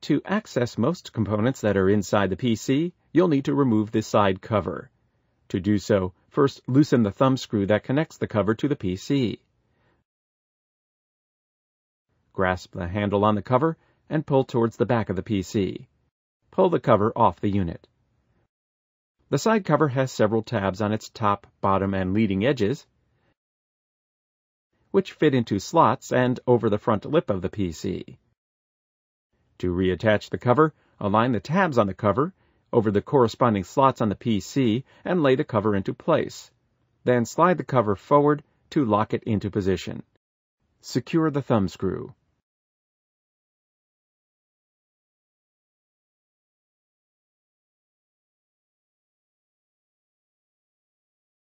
To access most components that are inside the PC, you'll need to remove the side cover. To do so, first loosen the thumb screw that connects the cover to the PC. Grasp the handle on the cover and pull towards the back of the PC. Pull the cover off the unit. The side cover has several tabs on its top, bottom, and leading edges, which fit into slots and over the front lip of the PC. To reattach the cover, align the tabs on the cover over the corresponding slots on the PC and lay the cover into place. Then slide the cover forward to lock it into position. Secure the thumb screw.